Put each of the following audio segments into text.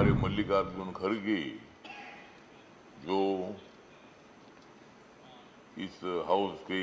हमारे मल्लिकार्जुन खड़गे जो इस हाउस के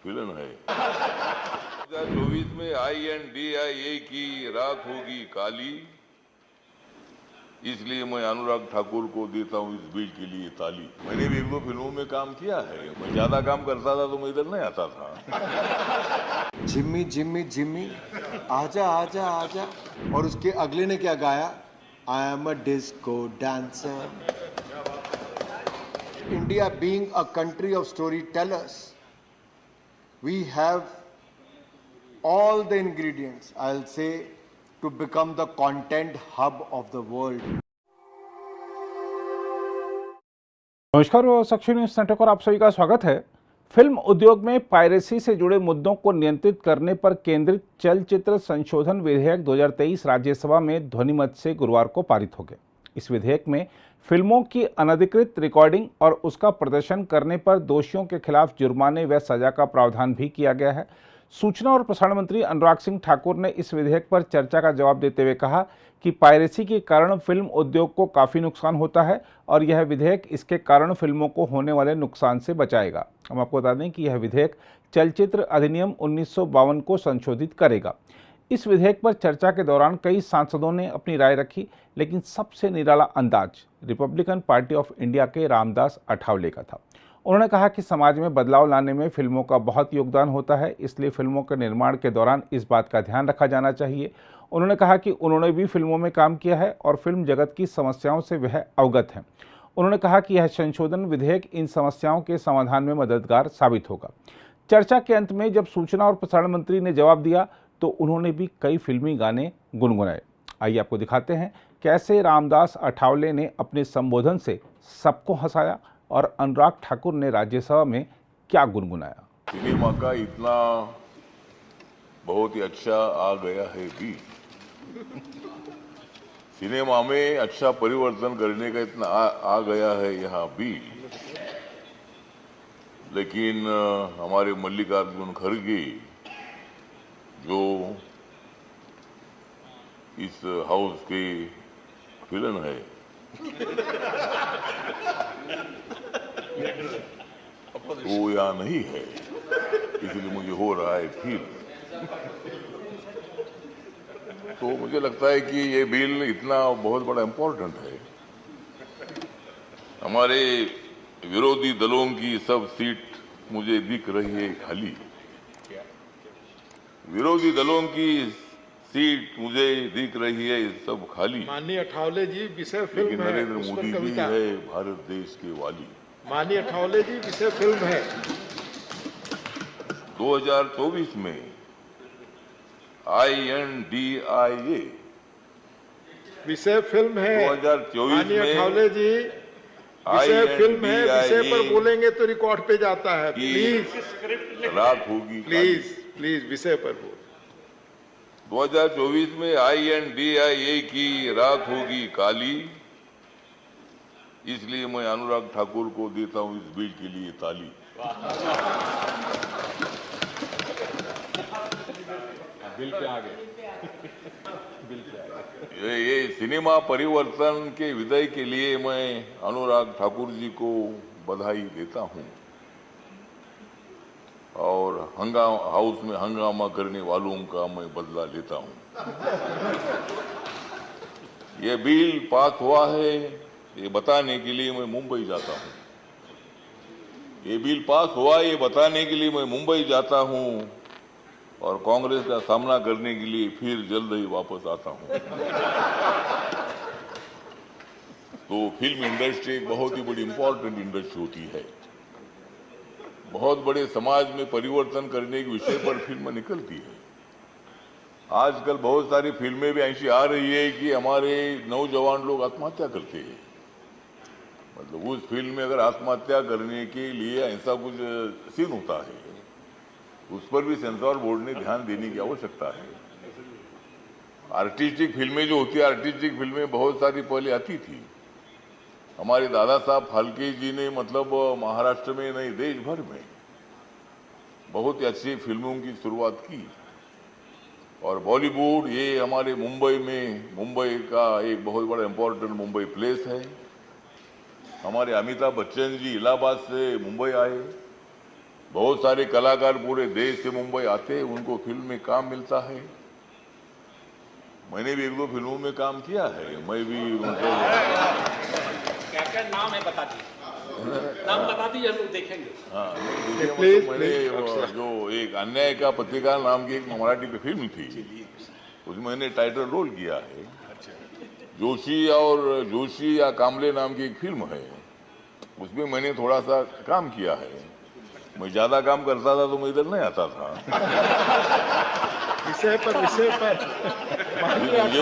विलन है। 2024 में INDIA की रात होगी काली, इसलिए मैं अनुराग ठाकुर को देता हूं इस बिल के लिए ताली। मैंने भी 1-2 फिल्मों में काम किया है। मैं ज्यादा काम करता था तो मैं इधर नहीं आता था। जिम्मी जिम्मी जिम्मी आजा आजा आजा, और उसके अगले ने क्या गाया? I am a disco dancer. India being a country of story tellers, we have all the ingredients, I'll say, to become the content hub of the world. नमस्कार, साक्षी न्यूज नेटवर्क और आप सभी का स्वागत है। फिल्म उद्योग में पायरेसी से जुड़े मुद्दों को नियंत्रित करने पर केंद्रित चलचित्र संशोधन विधेयक 2023 राज्यसभा में ध्वनिमत से गुरुवार को पारित हो गया। इस विधेयक में फिल्मों की अनधिकृत रिकॉर्डिंग और उसका प्रदर्शन करने पर दोषियों के खिलाफ जुर्माने व सजा का प्रावधान भी किया गया है। सूचना और प्रसारण मंत्री अनुराग सिंह ठाकुर ने इस विधेयक पर चर्चा का जवाब देते हुए कहा कि पायरेसी के कारण फिल्म उद्योग को काफ़ी नुकसान होता है और यह विधेयक इसके कारण फिल्मों को होने वाले नुकसान से बचाएगा। हम आपको बता दें कि यह विधेयक चलचित्र अधिनियम 1952 को संशोधित करेगा। इस विधेयक पर चर्चा के दौरान कई सांसदों ने अपनी राय रखी, लेकिन सबसे निराला अंदाज रिपब्लिकन पार्टी ऑफ इंडिया के रामदास अठावले का था। उन्होंने कहा कि समाज में बदलाव लाने में फिल्मों का बहुत योगदान होता है, इसलिए फिल्मों के निर्माण के दौरान इस बात का ध्यान रखा जाना चाहिए। उन्होंने कहा कि उन्होंने भी फिल्मों में काम किया है और फिल्म जगत की समस्याओं से वह अवगत हैं। उन्होंने कहा कि यह संशोधन विधेयक इन समस्याओं के समाधान में मददगार साबित होगा। चर्चा के अंत में जब सूचना और प्रसारण मंत्री ने जवाब दिया तो उन्होंने भी कई फिल्मी गाने गुनगुनाए। आइए आपको दिखाते हैं कैसे रामदास अठावले ने अपने संबोधन से सबको हंसाया और अनुराग ठाकुर ने राज्यसभा में क्या गुनगुनाया। सिनेमा का इतना बहुत ही अच्छा आ गया है भी, सिनेमा में अच्छा परिवर्तन करने का इतना आ गया है यहाँ भी, लेकिन हमारे मल्लिकार्जुन खड़गे जो इस हाउस के विलन है वो यहाँ नहीं है, इसलिए मुझे हो रहा है फील। तो मुझे लगता है कि ये बिल इतना बहुत बड़ा इम्पोर्टेंट है। हमारे विरोधी दलों की सब सीट मुझे दिख रही है खाली, विरोधी दलों की सीट मुझे दिख रही है सब खाली। माननीय अठावले जी, विषय फिल्म लेकिन है, नरेंद्र मोदी जी है भारत देश के वाली। माननीय अठावले जी, विषय फिल्म है। 2024 में INDIA विषय फिल्म है। 2024 माननीय में अठावले जी, विषय फिल्म है, विषय पर बोलेंगे तो रिकॉर्ड पे जाता है। प्लीज रात होगी, प्लीज प्लीज विषय पर बोल। 2024 में INDIA की रात होगी काली, इसलिए मैं अनुराग ठाकुर को देता हूं इस बिल के लिए ताली। बिल पे आ गए। ये सिनेमा परिवर्तन के विजय के लिए मैं अनुराग ठाकुर जी को बधाई देता हूं और हाउस में हंगामा करने वालों का मैं बदला लेता हूं। ये बिल पास हुआ है ये बताने के लिए मैं मुंबई जाता हूं। ये बिल पास हुआ ये बताने के लिए मैं मुंबई जाता हूं और कांग्रेस का सामना करने के लिए फिर जल्द ही वापस आता हूं। तो फिल्म इंडस्ट्री एक बहुत ही बड़ी इंपॉर्टेंट इंडस्ट्री होती है। बहुत बड़े समाज में परिवर्तन करने के विषय पर फिल्म निकलती है। आजकल बहुत सारी फिल्में भी ऐसी आ रही है कि हमारे नौजवान लोग आत्महत्या करते हैं। मतलब उस फिल्म में अगर आत्महत्या करने के लिए ऐसा कुछ सीन होता है, उस पर भी सेंसर बोर्ड ने ध्यान देने की आवश्यकता है। आर्टिस्टिक फिल्में जो होती है, आर्टिस्टिक फिल्में बहुत सारी पहले आती थी। हमारे दादा साहब फाल्के जी ने मतलब महाराष्ट्र में नहीं देश भर में बहुत ही अच्छी फिल्मों की शुरुआत की। और बॉलीवुड ये हमारे मुंबई का एक बहुत बड़ा इम्पोर्टेंट मुंबई प्लेस है। हमारे अमिताभ बच्चन जी इलाहाबाद से मुंबई आए, बहुत सारे कलाकार पूरे देश से मुंबई आते हैं, उनको फिल्म में काम मिलता है। मैंने भी 1-2 फिल्मों में काम किया है, मैं भी उनको क्या नाम है बता दीजिए, नाम बता दीजिए, हम लोग देखेंगे। हाँ, मैंने जो एक अन्याय का पत्रिका नाम की एक मराठी पे फिल्म थी, उसमें मैंने टाइटल रोल किया है। जोशी या कामले नाम की एक फिल्म है, उसमें मैंने थोड़ा सा काम किया है। मैं ज्यादा काम करता था तो मैं इधर नहीं आता था। विषय पर मुझे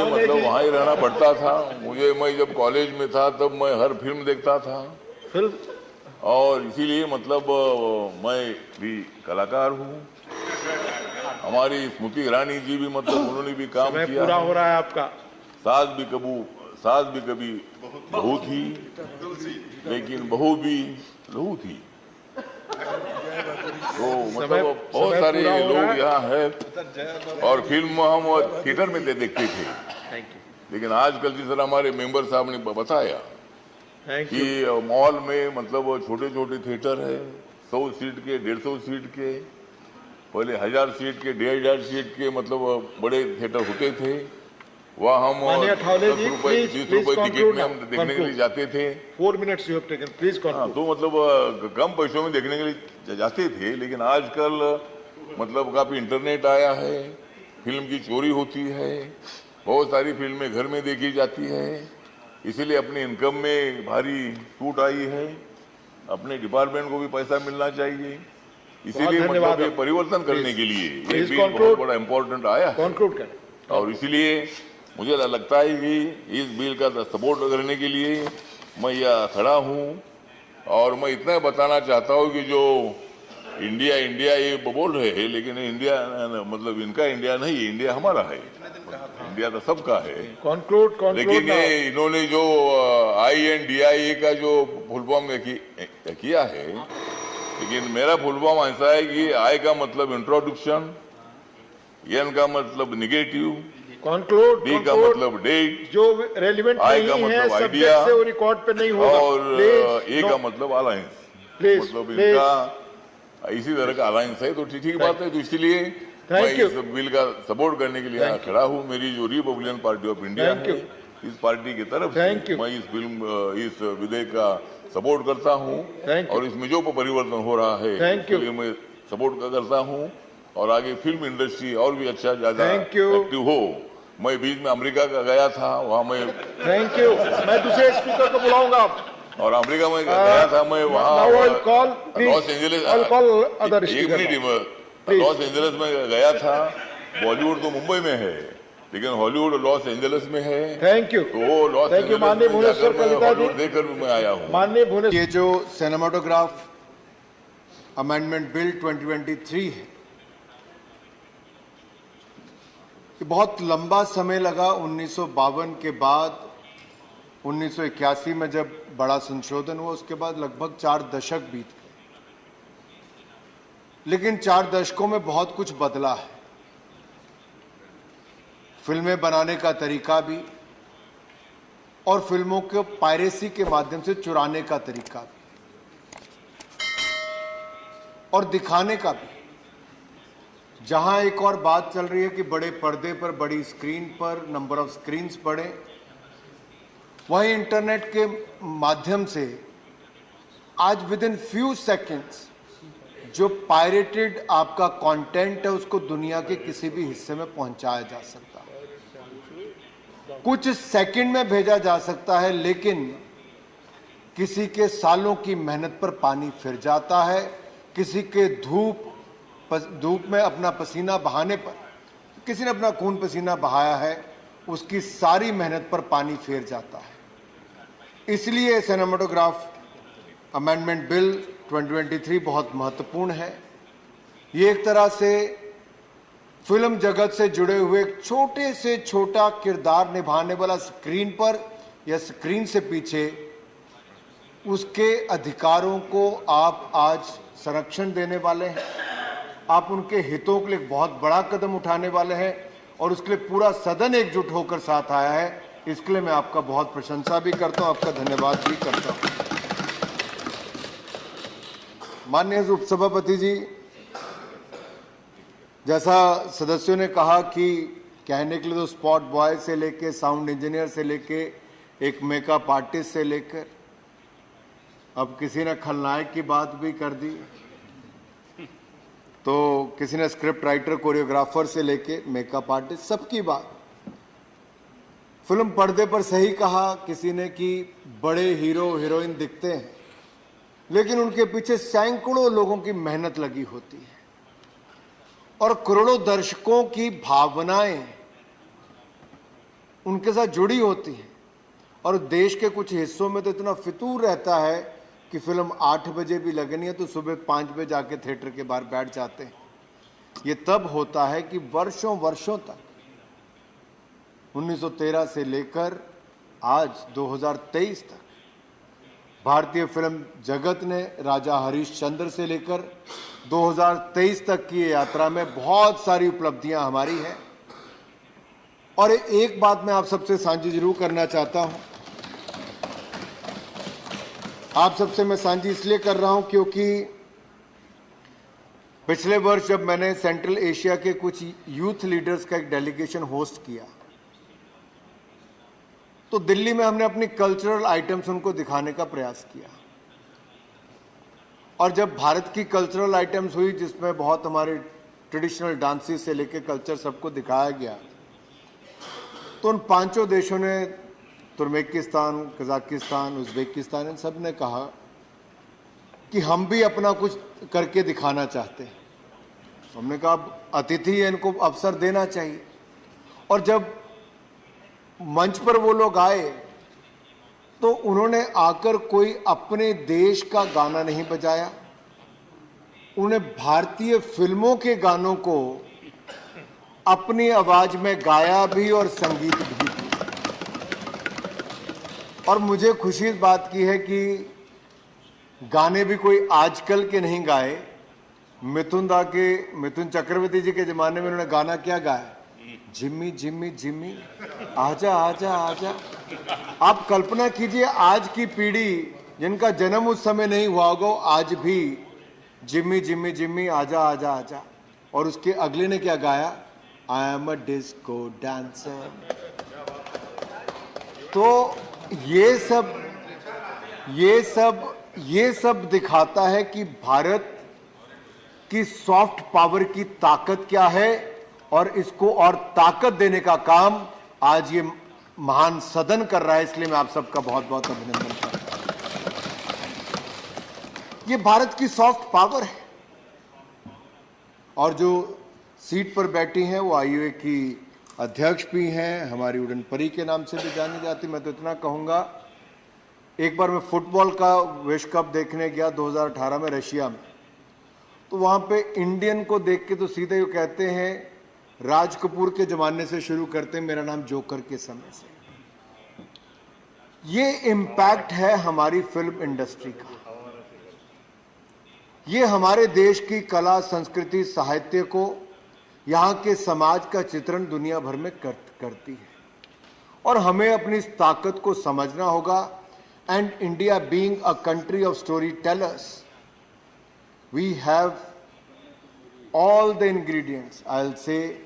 मतलब वहाँ ही रहना पड़ता था। मैं जब कॉलेज में था तब मैं हर फिल्म देखता था फिल्म, और इसीलिए मतलब मैं भी कलाकार हूँ। हमारी स्मृति ईरानी जी भी मतलब उन्होंने भी काम किया। पूरा हो रहा है आपका। सास भी कभी बहू थी, लेकिन बहू भी लहू थी। तो मतलब बहुत सारे लोग यहाँ हैं और फिल्म हम थिएटर में देखते थे, लेकिन आजकल जिस तरह हमारे मेंबर साहब ने बताया कि मॉल में मतलब छोटे छोटे थिएटर है, 100 सीट के, 150 सीट के, पहले 1000 सीट के, 1500 सीट के मतलब बड़े थिएटर होते थे। वह हम 10 रुपए 20 रुपए टिकट में हम देखने के लिए जाते थे। 4 minutes you have taken, please conclude। तो मतलब कम पैसों में देखने के लिए जाते थे, लेकिन आजकल मतलब काफी इंटरनेट आया है, फिल्म की चोरी होती है, बहुत सारी फिल्में घर में देखी जाती है, इसीलिए अपनी इनकम में भारी टूट आई है। अपने डिपार्टमेंट को भी पैसा मिलना चाहिए, इसीलिए मतलब ये परिवर्तन करने के लिए ये भी बहुत बड़ा इम्पोर्टेंट आया है। और इसीलिए मुझे लगता है कि इस बिल का सपोर्ट करने के लिए मैं यहाँ खड़ा हूँ। और मैं इतना बताना चाहता हूँ कि जो इंडिया ये बोल रहे हैं, लेकिन इंडिया मतलब इनका इंडिया नहीं, इंडिया हमारा है, इंडिया तो सबका है। लेकिन इन्होंने जो INDIA का जो फुल फॉर्म किया है, लेकिन मेरा फुल फॉर्म ऐसा है कि I का मतलब इंट्रोडक्शन, N का मतलब निगेटिव, D का मतलब डेट, जो रेलिवेंट I का मतलब आइडिया, से वो रिकॉर्ड पे नहीं होगा, और A का मतलब अलायंस। मतलब इनका इसी तरह का अलायंस है, तो ठीक बात है। तो इसीलिए मैं इस बिल का सपोर्ट करने के लिए यहाँ खड़ा हूँ। मेरी जो रिपब्लिकन पार्टी ऑफ इंडिया है, इस पार्टी की तरफ से मैं इस विधेयक का सपोर्ट करता हूँ, और इसमें जो परिवर्तन हो रहा है उसके लिए मैं सपोर्ट करता हूँ, और आगे फिल्म इंडस्ट्री और भी अच्छा ज्यादा एक्टिव हो। मैं बीच में अमेरिका का गया था, वहाँ मैं मैं दूसरे स्पीकर को बुलाऊंगा। और अमेरिका में गया था मैं, वहाँ लॉस एंजलिस, एक मिनट, लॉस एंजलिस में गया था। बॉलीवुड तो मुंबई में है, लेकिन हॉलीवुड लॉस एंजलिस में है। तो लॉस एंजलिस में जाकर मैं हॉलीवुड देखकर मैं आया हूँ। ये जो सिनेमाटोग्राफ अमेंडमेंट बिल 2023 है, ये बहुत लंबा समय लगा। 1952 के बाद 1981 में जब बड़ा संशोधन हुआ, उसके बाद लगभग 4 दशक बीत गए, लेकिन 4 दशकों में बहुत कुछ बदला है। फिल्में बनाने का तरीका भी, और फिल्मों को पायरेसी के माध्यम से चुराने का तरीका भी, और दिखाने का भी। जहां एक और बात चल रही है कि बड़े पर्दे पर, बड़ी स्क्रीन पर, नंबर ऑफ स्क्रीन्स बढ़े, वहीं इंटरनेट के माध्यम से आज विद इन फ्यू सेकेंड्स जो पायरेटेड आपका कंटेंट है उसको दुनिया के किसी भी हिस्से में पहुंचाया जा सकता है, कुछ सेकंड में भेजा जा सकता है, लेकिन किसी के सालों की मेहनत पर पानी फिर जाता है। किसी के धूप में अपना पसीना बहाने पर, किसी ने अपना खून पसीना बहाया है, उसकी सारी मेहनत पर पानी फेर जाता है। इसलिए सिनेमाटोग्राफ अमेंडमेंट बिल 2023 बहुत महत्वपूर्ण है। ये एक तरह से फिल्म जगत से जुड़े हुए एक छोटे से छोटा किरदार निभाने वाला, स्क्रीन पर या स्क्रीन से पीछे, उसके अधिकारों को आप आज संरक्षण देने वाले हैं। आप उनके हितों के लिए बहुत बड़ा कदम उठाने वाले हैं, और उसके लिए पूरा सदन एकजुट होकर साथ आया है, इसके लिए मैं आपका बहुत प्रशंसा भी करता हूं, आपका धन्यवाद भी करता हूं। माननीय उपसभापति जी, जैसा सदस्यों ने कहा कि कहने के लिए तो स्पॉट बॉय से लेके साउंड इंजीनियर से लेके एक मेकअप आर्टिस्ट से लेकर अब किसी ने खलनायक की बात भी कर दी, तो किसी ने स्क्रिप्ट राइटर कोरियोग्राफर से लेके मेकअप आर्टिस्ट, सबकी बात। फिल्म पर्दे पर सही कहा किसी ने कि बड़े हीरो हीरोइन दिखते हैं, लेकिन उनके पीछे सैकड़ों लोगों की मेहनत लगी होती है और करोड़ों दर्शकों की भावनाएं उनके साथ जुड़ी होती हैं। और देश के कुछ हिस्सों में तो इतना फितूर रहता है कि फिल्म 8 बजे भी लगनी है तो सुबह 5 बजे जाके थिएटर के बाहर बैठ जाते हैं। ये तब होता है कि वर्षों वर्षों तक 1913 से लेकर आज 2023 तक भारतीय फिल्म जगत ने राजा हरिश्चंद्र से लेकर 2023 तक की यात्रा में बहुत सारी उपलब्धियां हमारी हैं। और एक बात मैं आप सबसे साझी जरूर करना चाहता हूं, आप सबसे मैं साझी इसलिए कर रहा हूं क्योंकि पिछले वर्ष जब मैंने सेंट्रल एशिया के कुछ यूथ लीडर्स का एक डेलीगेशन होस्ट किया तो दिल्ली में हमने अपनी कल्चरल आइटम्स उनको दिखाने का प्रयास किया। और जब भारत की कल्चरल आइटम्स हुई जिसमें बहुत हमारे ट्रेडिशनल डांसेस से लेकर कल्चर सबको दिखाया गया, तो उन 5 देशों ने, तुर्कमेनिस्तान, कजाकिस्तान, उज्बेकिस्तान, इन सब ने कहा कि हम भी अपना कुछ करके दिखाना चाहते हैं। हमने कहा अतिथि है, इनको अवसर देना चाहिए। और जब मंच पर वो लोग आए तो उन्होंने आकर कोई अपने देश का गाना नहीं बजाया, उन्हें भारतीय फिल्मों के गानों को अपनी आवाज में गाया भी और संगीत भी दिया। और मुझे खुशी इस बात की है कि गाने भी कोई आजकल के नहीं गाए। मिथुन चक्रवर्ती जी के जमाने में उन्होंने गाना क्या गाया, जिम्मी जिम्मी जिम्मी आजा आजा आजा। आप कल्पना कीजिए आज की पीढ़ी जिनका जन्म उस समय नहीं हुआ होगा, आज भी जिम्मी जिम्मी जिम्मी आजा आजा आजा। और उसके अगले ने क्या गाया, I am a disco dancer. तो ये सब दिखाता है कि भारत की सॉफ्ट पावर की ताकत क्या है और इसको और ताकत देने का काम आज ये महान सदन कर रहा है। इसलिए मैं आप सबका बहुत बहुत अभिनंदन करता हूं। ये भारत की सॉफ्ट पावर है। और जो सीट पर बैठी हैं वो आईयूए की अध्यक्ष भी हैं, हमारी उड़न परी के नाम से भी जानी जाती। मैं तो इतना कहूंगा, एक बार मैं फुटबॉल का विश्व कप देखने गया 2018 में रशिया में, तो वहां पे इंडियन को देख के तो सीधे वो कहते हैं राज कपूर के जमाने से शुरू करते हैं, मेरा नाम जोकर के समय से। ये इम्पैक्ट है हमारी फिल्म इंडस्ट्री का। ये हमारे देश की कला, संस्कृति, साहित्य को, यहाँ के समाज का चित्रण दुनिया भर में करती है। और हमें अपनी इस ताकत को समझना होगा। And India being a country of story tailors, we have all the ingredients, I'll say,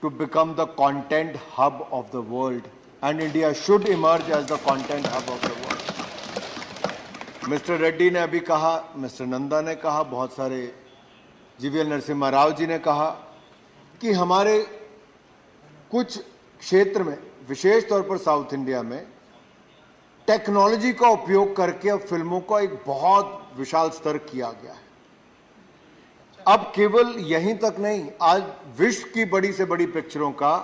to become the content hub of the world, and India should emerge as the content hub of the world. Mister Reddy ने अभी कहा, mister Nanda ने कहा, बहुत सारे GVL Narasimha Rao ji ने कहा कि हमारे कुछ क्षेत्र में, विशेष तौर पर साउथ इंडिया में, टेक्नोलॉजी का उपयोग करके अब फिल्मों का एक बहुत विशाल स्तर किया गया है। अब केवल यहीं तक नहीं, आज विश्व की बड़ी से बड़ी पिक्चरों का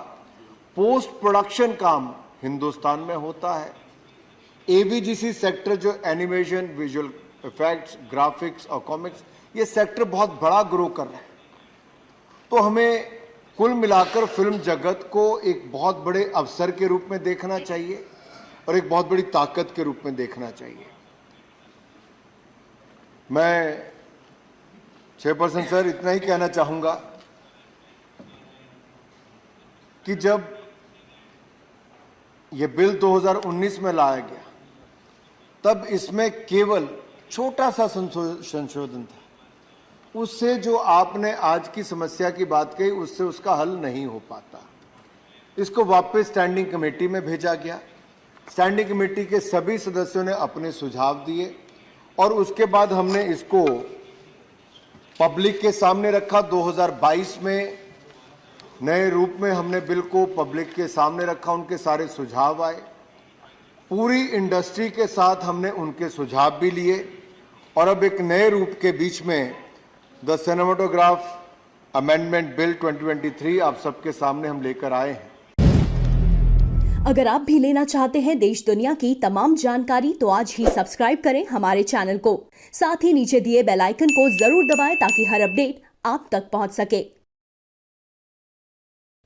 पोस्ट प्रोडक्शन काम हिंदुस्तान में होता है। एवीजीसी सेक्टर, जो एनिमेशन, विजुअल इफेक्ट्स, ग्राफिक्स और कॉमिक्स, ये सेक्टर बहुत बड़ा ग्रो कर रहा है। तो हमें कुल मिलाकर फिल्म जगत को एक बहुत बड़े अवसर के रूप में देखना चाहिए और एक बहुत बड़ी ताकत के रूप में देखना चाहिए। मैं चेयरपर्सन सर इतना ही कहना चाहूंगा कि जब ये बिल 2019 में लाया गया तब इसमें केवल छोटा सा संशोधन था। उससे जो आपने आज की समस्या की बात कही उससे उसका हल नहीं हो पाता। इसको वापस स्टैंडिंग कमेटी में भेजा गया। स्टैंडिंग कमेटी के सभी सदस्यों ने अपने सुझाव दिए और उसके बाद हमने इसको पब्लिक के सामने रखा। 2022 में नए रूप में हमने बिल को पब्लिक के सामने रखा, उनके सारे सुझाव आए, पूरी इंडस्ट्री के साथ हमने उनके सुझाव भी लिए और अब एक नए रूप के बीच में द सिनेमेटोग्राफ अमेंडमेंट बिल 2023 आप सबके सामने हम लेकर आए हैं। अगर आप भी लेना चाहते हैं देश दुनिया की तमाम जानकारी तो आज ही सब्सक्राइब करें हमारे चैनल को। साथ ही नीचे दिए बेल आइकन को जरूर दबाएं ताकि हर अपडेट आप तक पहुंच सके।